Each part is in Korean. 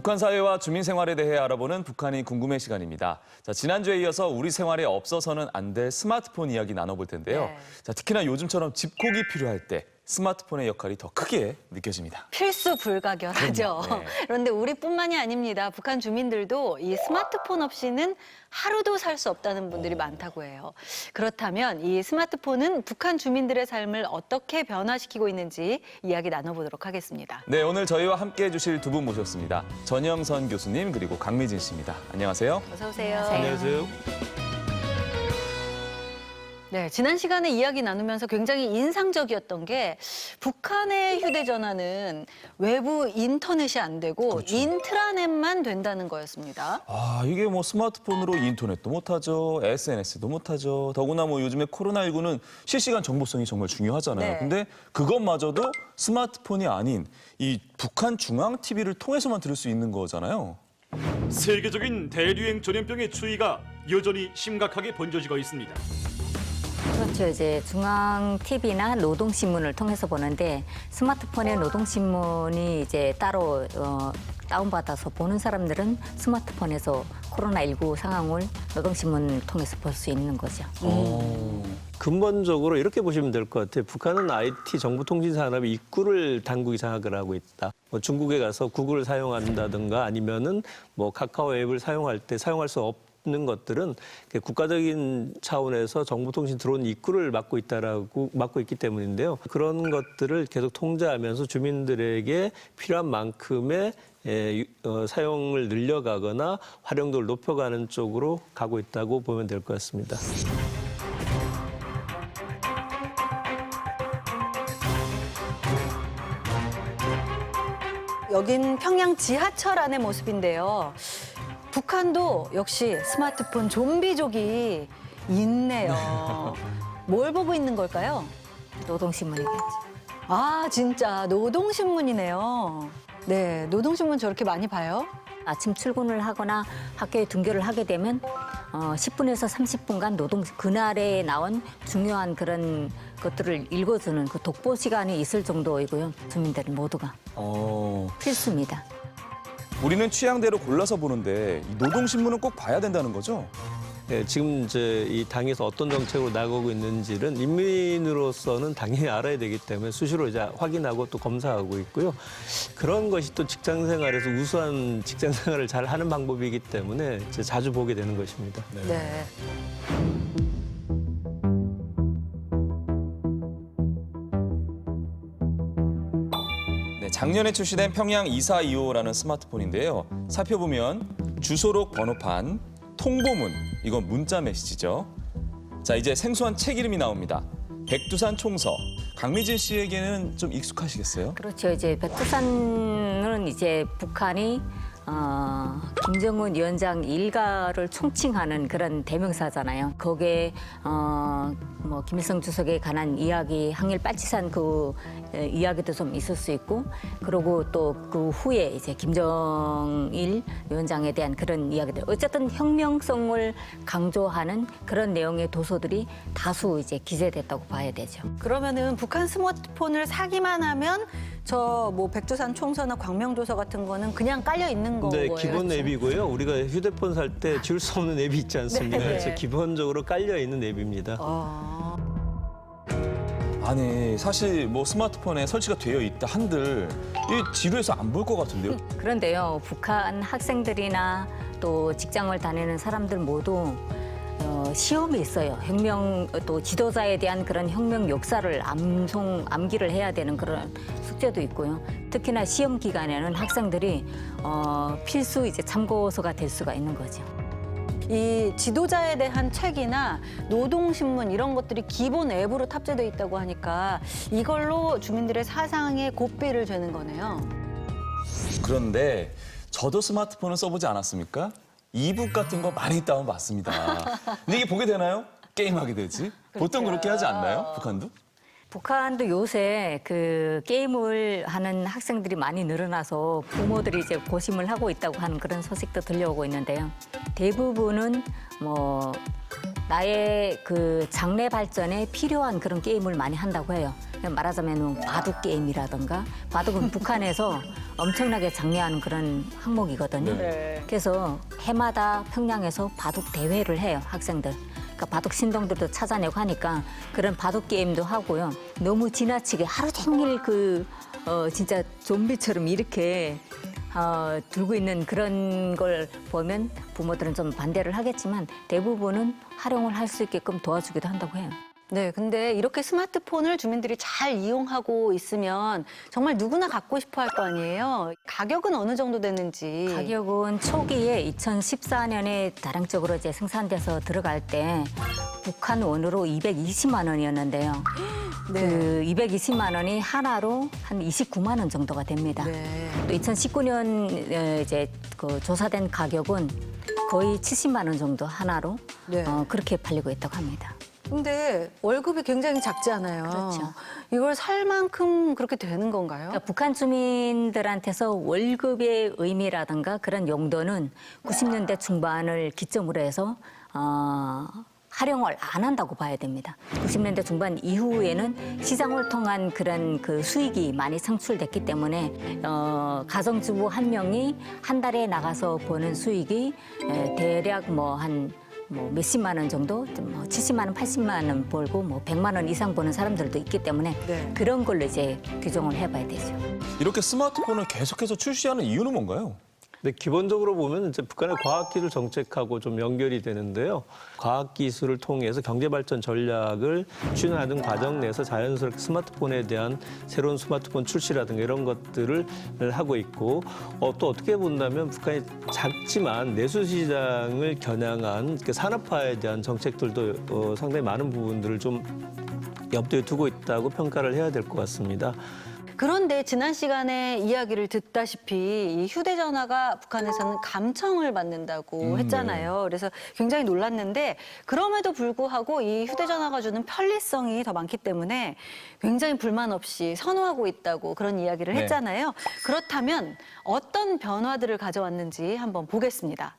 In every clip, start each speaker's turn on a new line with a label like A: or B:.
A: 북한 사회와 주민 생활에 대해 알아보는 북한이 궁금해 시간입니다. 자, 지난주에 이어서 우리 생활에 없어서는 안 될 스마트폰 이야기 나눠볼 텐데요.
B: 네.
A: 자, 특히나 요즘처럼 집콕이 필요할 때 스마트폰의 역할이 더 크게 느껴집니다.
B: 필수 불가결하죠.
A: 그럼요. 네.
B: 그런데 우리뿐만이 아닙니다. 북한 주민들도 이 스마트폰 없이는 하루도 살 수 없다는 분들이 많다고 해요. 그렇다면 이 스마트폰은 북한 주민들의 삶을 어떻게 변화시키고 있는지 이야기 나눠보도록 하겠습니다.
A: 네, 오늘 저희와 함께 해주실 두 분 모셨습니다. 전영선 교수님 그리고 강미진 씨입니다. 안녕하세요.
B: 어서 오세요.
C: 안녕하세요.
B: 네, 지난 시간에 이야기 나누면서 굉장히 인상적이었던 게 북한의 휴대전화는 외부 인터넷이 안 되고
A: 그렇죠.
B: 인트라넷만 된다는 거였습니다.
A: 아, 이게 뭐 스마트폰으로 인터넷도 못하죠, SNS도 못하죠. 더구나 뭐 요즘에 코로나19는 실시간 정보성이 정말 중요하잖아요.
B: 네.
A: 근데 그것마저도 스마트폰이 아닌 이 북한 중앙 TV를 통해서만 들을 수 있는 거잖아요.
C: 세계적인 대류행 전염병의 추이가 여전히 심각하게 번져지고 있습니다.
D: 그렇죠. 이제 중앙 TV나 노동신문을 통해서 보는데 스마트폰에 노동신문이 이제 따로 다운받아서 보는 사람들은 스마트폰에서 코로나19 상황을 노동신문을 통해서 볼 수 있는 거죠.
E: 근본적으로 이렇게 보시면 될 것 같아요. 북한은 IT 정보통신 산업의 입구를 당국이 장악을 하고 있다. 뭐 중국에 가서 구글을 사용한다든가 아니면은 뭐 카카오 앱을 사용할 때 사용할 수 없는 것들은 국가적인 차원에서 정보통신 들어온 입구를 막고 있기 때문인데요. 그런 것들을 계속 통제하면서 주민들에게 필요한 만큼의 사용을 늘려가거나 활용도를 높여가는 쪽으로 가고 있다고 보면 될 것 같습니다.
B: 여긴 평양 지하철 안의 모습인데요. 북한도 역시 스마트폰 좀비족이 있네요. 뭘 보고 있는 걸까요?
D: 노동신문이겠죠.
B: 아, 진짜 노동신문이네요. 네, 노동신문 저렇게 많이 봐요?
D: 아침 출근을 하거나 학교에 등교를 하게 되면 10분에서 30분간 그날에 나온 중요한 그런 것들을 읽어주는 그 독보 시간이 있을 정도이고요. 주민들 모두가 필수입니다.
A: 우리는 취향대로 골라서 보는데 이 노동신문은 꼭 봐야 된다는 거죠?
E: 네, 지금 이제 이 당에서 어떤 정책으로 나가고 있는지는 인민으로서는 당연히 알아야 되기 때문에 수시로 이제 확인하고 또 검사하고 있고요. 그런 것이 또 직장 생활에서 우수한 직장 생활을 잘 하는 방법이기 때문에 이제 자주 보게 되는 것입니다.
B: 네.
A: 네, 작년에 출시된 평양 2425라는 스마트폰인데요. 살펴보면 주소록 번호판, 통보문, 이건 문자 메시지죠. 자, 이제 생소한 책 이름이 나옵니다. 백두산 총서. 강미진 씨에게는 좀 익숙하시겠어요?
D: 그렇죠. 이제 백두산은 이제 북한이 김정은 위원장 일가를 총칭하는 그런 대명사잖아요. 거기에 뭐 김일성 주석에 관한 이야기, 항일 빨치산 그 이야기도 좀 있을 수 있고, 그리고 또 그 후에 이제 김정일 위원장에 대한 그런 이야기들. 어쨌든 혁명성을 강조하는 그런 내용의 도서들이 다수 이제 기재됐다고 봐야 되죠.
B: 그러면은 북한 스마트폰을 사기만 하면 저 뭐 백두산 총서나 광명도서 같은 거는 그냥 깔려 있는
E: 네,
B: 거예요.
E: 기본 앱이고요. 우리가 휴대폰 살 때 지울 수 없는 앱이 있지 않습니까?
B: 네.
E: 그래서 기본적으로 깔려 있는 앱입니다.
A: 아니, 사실 뭐 스마트폰에 설치가 되어 있다 한들 이 지루해서 안 볼 것 같은데요?
D: 그런데요, 북한 학생들이나 또 직장을 다니는 사람들 모두 시험이 있어요. 혁명, 또 지도자에 대한 그런 혁명 역사를 암기를 해야 되는 그런 숙제도 있고요. 특히나 시험 기간에는 학생들이 필수 이제 참고서가 될 수가 있는 거죠.
B: 이 지도자에 대한 책이나 노동신문 이런 것들이 기본 앱으로 탑재돼 있다고 하니까 이걸로 주민들의 사상에 고삐를 죄는 거네요.
A: 그런데 저도 스마트폰을 써보지 않았습니까? 이북 같은 거 많이 다운받습니다. 근데 이게 보게 되나요? 게임하게 되지? 보통 그렇게 하지 않나요? 북한도?
D: 북한도 요새 그 게임을 하는 학생들이 많이 늘어나서 부모들이 이제 고심을 하고 있다고 하는 그런 소식도 들려오고 있는데요. 대부분은 뭐 나의 그 장래 발전에 필요한 그런 게임을 많이 한다고 해요. 말하자면 바둑 게임이라든가 바둑은 북한에서 엄청나게 장려하는 그런 항목이거든요.
B: 네.
D: 그래서 해마다 평양에서 바둑 대회를 해요, 학생들. 그러니까 바둑 신동들도 찾아내고 하니까 그런 바둑 게임도 하고요. 너무 지나치게 하루 종일 진짜 좀비처럼 이렇게 들고 있는 그런 걸 보면 부모들은 좀 반대를 하겠지만 대부분은 활용을 할 수 있게끔 도와주기도 한다고 해요.
B: 네, 근데 이렇게 스마트폰을 주민들이 잘 이용하고 있으면 정말 누구나 갖고 싶어 할 거 아니에요. 가격은 어느 정도 되는지.
D: 가격은 초기에 2014년에 다량적으로 이제 생산돼서 들어갈 때 북한 원으로 220만 원이었는데요.
B: 네.
D: 그 220만 원이 하나로 한 29만 원 정도가 됩니다.
B: 네.
D: 또 2019년 이제 그 조사된 가격은 거의 70만 원 정도 하나로
B: 네.
D: 그렇게 팔리고 있다고 합니다.
B: 근데 월급이 굉장히 작지 않아요.
D: 그렇죠.
B: 이걸 살 만큼 그렇게 되는 건가요?
D: 그러니까 북한 주민들한테서 월급의 의미라든가 그런 용도는 90년대 중반을 기점으로 해서 활용을 안 한다고 봐야 됩니다. 90년대 중반 이후에는 시장을 통한 그런 그 수익이 많이 창출됐기 때문에 가정주부 한 명이 한 달에 나가서 버는 수익이 대략 한 몇십만 원 정도, 70만 원, 80만 원 벌고 100만 원 이상 버는 사람들도 있기 때문에
B: 네.
D: 그런 걸로 이제 규정을 해봐야 되죠.
A: 이렇게 스마트폰을 계속해서 출시하는 이유는 뭔가요?
E: 근데 기본적으로 보면 이제 북한의 과학기술 정책하고 좀 연결이 되는데요. 과학기술을 통해서 경제발전 전략을 추진하는 과정 내에서 자연스럽게 스마트폰에 대한 새로운 스마트폰 출시라든가 이런 것들을 하고 있고 또 어떻게 본다면 북한이 작지만 내수시장을 겨냥한 그 산업화에 대한 정책들도 상당히 많은 부분들을 좀 염두에 두고 있다고 평가를 해야 될 것 같습니다.
B: 그런데 지난 시간에 이야기를 듣다시피 이 휴대전화가 북한에서는 감청을 받는다고 했잖아요. 그래서 굉장히 놀랐는데 그럼에도 불구하고 이 휴대전화가 주는 편리성이 더 많기 때문에 굉장히 불만 없이 선호하고 있다고 그런 이야기를
A: 네.
B: 했잖아요. 그렇다면 어떤 변화들을 가져왔는지 한번 보겠습니다.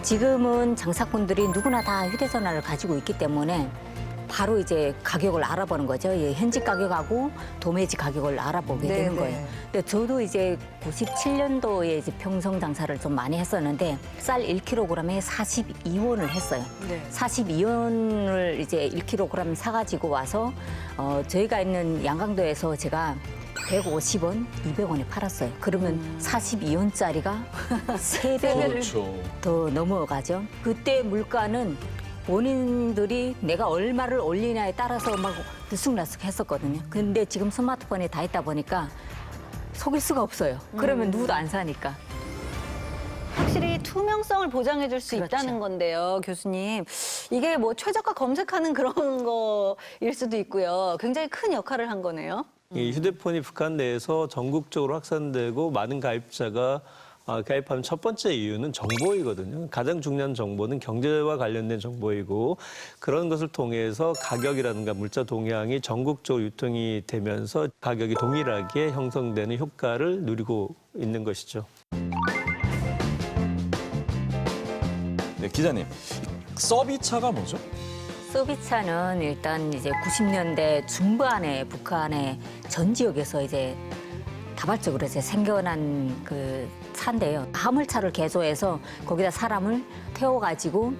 D: 지금은 장사꾼들이 누구나 다 휴대전화를 가지고 있기 때문에 바로 이제 가격을 알아보는 거죠. 예, 현지 가격하고 도매지 가격을 알아보게
B: 네,
D: 되는
B: 네.
D: 거예요. 근데 저도 이제 97년도에 이제 평성 장사를 좀 많이 했었는데 쌀 1kg에 42원을 했어요.
B: 네.
D: 42원을 이제 1kg 사가지고 와서 저희가 있는 양강도에서 제가 150원, 200원에 팔았어요. 그러면 42원짜리가 3배를
A: 그렇죠.
D: 더 넘어가죠. 그때 물가는 본인들이 내가 얼마를 올리냐에 따라서 막 들쑥날쑥 했었거든요. 근데 지금 스마트폰에 다 있다 보니까 속일 수가 없어요. 그러면 누구도 안 사니까.
B: 확실히 투명성을 보장해 줄 수
D: 그렇죠.
B: 있다는 건데요, 교수님. 이게 최저가 검색하는 그런 거일 수도 있고요. 굉장히 큰 역할을 한 거네요.
E: 이 휴대폰이 북한 내에서 전국적으로 확산되고 많은 가입자가 가입하는 첫 번째 이유는 정보이거든요. 가장 중요한 정보는 경제와 관련된 정보이고 그런 것을 통해서 가격이라든가 물자 동향이 전국적으로 유통이 되면서 가격이 동일하게 형성되는 효과를 누리고 있는 것이죠.
A: 네, 기자님, 서비차가 뭐죠?
D: 서비차는 일단 이제 90년대 중반에 북한의 전 지역에서 이제 다발적으로 이제 생겨난 그 차인데요. 화물차를 개조해서 거기다 사람을 태워가지고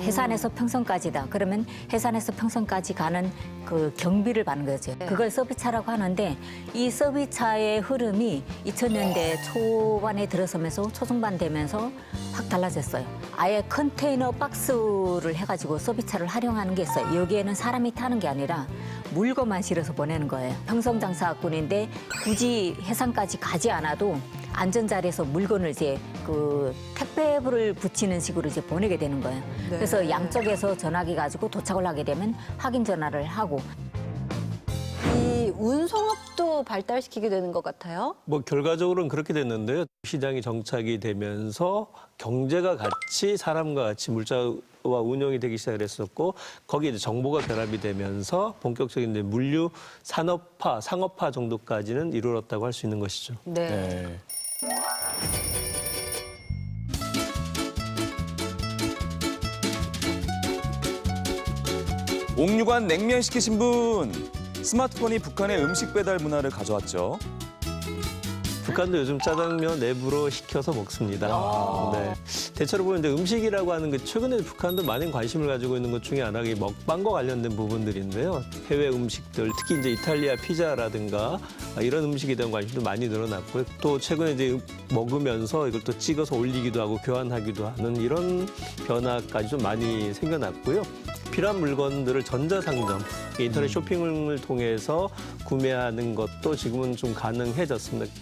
D: 해산에서 평성까지다. 그러면 해산에서 평성까지 가는 그 경비를 받는 거죠. 그걸 서비차라고 하는데 이 서비차의 흐름이 2000년대 초반에 들어서면서 초중반 되면서 확 달라졌어요. 아예 컨테이너 박스를 해가지고 서비차를 활용하는 게 있어요. 여기에는 사람이 타는 게 아니라 물건만 실어서 보내는 거예요. 평성장사꾼인데 굳이 해상까지 가지 않아도 안전 자리에서 물건을 이제 그 택배부를 붙이는 식으로 이제 보내게 되는 거예요.
B: 네.
D: 그래서 양쪽에서 전화기 가지고 도착을 하게 되면 확인 전화를 하고
B: 이 운송업도 발달시키게 되는 것 같아요.
E: 결과적으로는 그렇게 됐는데요. 시장이 정착이 되면서 경제가 같이 사람과 같이 물자와 운영이 되기 시작했었고 거기에 이제 정보가 결합이 되면서 본격적인 이제 물류 산업화, 상업화 정도까지는 이루어졌다고 할 수 있는 것이죠.
B: 네.
A: 네. 옥류관 냉면 시키신 분, 스마트폰이 북한의 음식 배달 문화를 가져왔죠.
E: 북한도 요즘 짜장면 내부로 시켜서 먹습니다. 네. 대체로 보면 이제 음식이라고 하는 게 최근에 북한도 많은 관심을 가지고 있는 것 중에 하나가 이 먹방과 관련된 부분들인데요. 해외 음식들, 특히 이제 이탈리아 피자라든가 이런 음식에 대한 관심도 많이 늘어났고요. 또 최근에 이제 먹으면서 이걸 또 찍어서 올리기도 하고 교환하기도 하는 이런 변화까지 좀 많이 생겨났고요. 필요한 물건들을 전자상점, 인터넷 쇼핑을 통해서 구매하는 것도 지금은 좀 가능해졌습니다.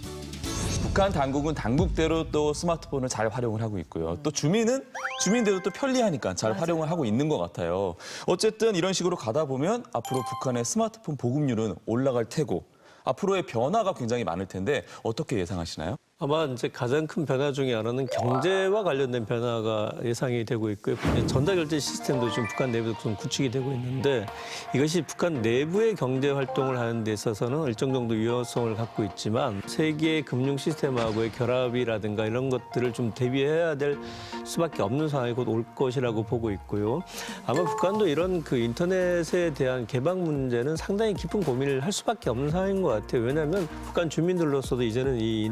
A: 북한 당국은 당국대로 또 스마트폰을 잘 활용을 하고 있고요. 또 주민은 주민대로 또 편리하니까 잘 활용을 하고 있는 것 같아요. 어쨌든 이런 식으로 가다 보면 앞으로 북한의 스마트폰 보급률은 올라갈 테고 앞으로의 변화가 굉장히 많을 텐데 어떻게 예상하시나요?
E: 아마 이제 가장 큰 변화 중에 하나는 경제와 관련된 변화가 예상이 되고 있고요. 전자결제 시스템도 지금 북한 내부에서 좀 구축이 되고 있는데 이것이 북한 내부의 경제 활동을 하는 데 있어서는 일정 정도 유효성을 갖고 있지만 세계 금융 시스템하고의 결합이라든가 이런 것들을 좀 대비해야 될 수밖에 없는 상황이 곧 올 것이라고 보고 있고요. 아마 북한도 이런 그 인터넷에 대한 개방 문제는 상당히 깊은 고민을 할 수밖에 없는 상황인 것 같아요. 왜냐하면 북한 주민들로서도 이제는 이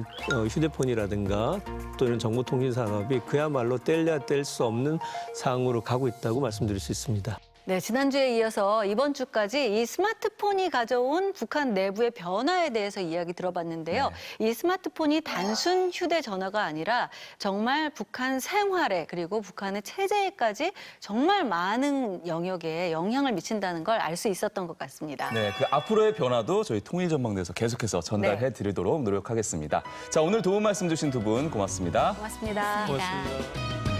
E: 휴대폰이라든가 또 이런 정보통신 산업이 그야말로 뗄래야 뗄 수 없는 상황으로 가고 있다고 말씀드릴 수 있습니다.
B: 네, 지난주에 이어서 이번 주까지 이 스마트폰이 가져온 북한 내부의 변화에 대해서 이야기 들어봤는데요. 이 스마트폰이 단순 휴대전화가 아니라 정말 북한 생활에 그리고 북한의 체제에까지 정말 많은 영역에 영향을 미친다는 걸 알 수 있었던 것 같습니다.
A: 네, 그 앞으로의 변화도 저희 통일전망대에서 계속해서 전달해 드리도록 노력하겠습니다. 자, 오늘 도움 말씀 주신 두 분 고맙습니다.
B: 고맙습니다.
E: 고맙습니다.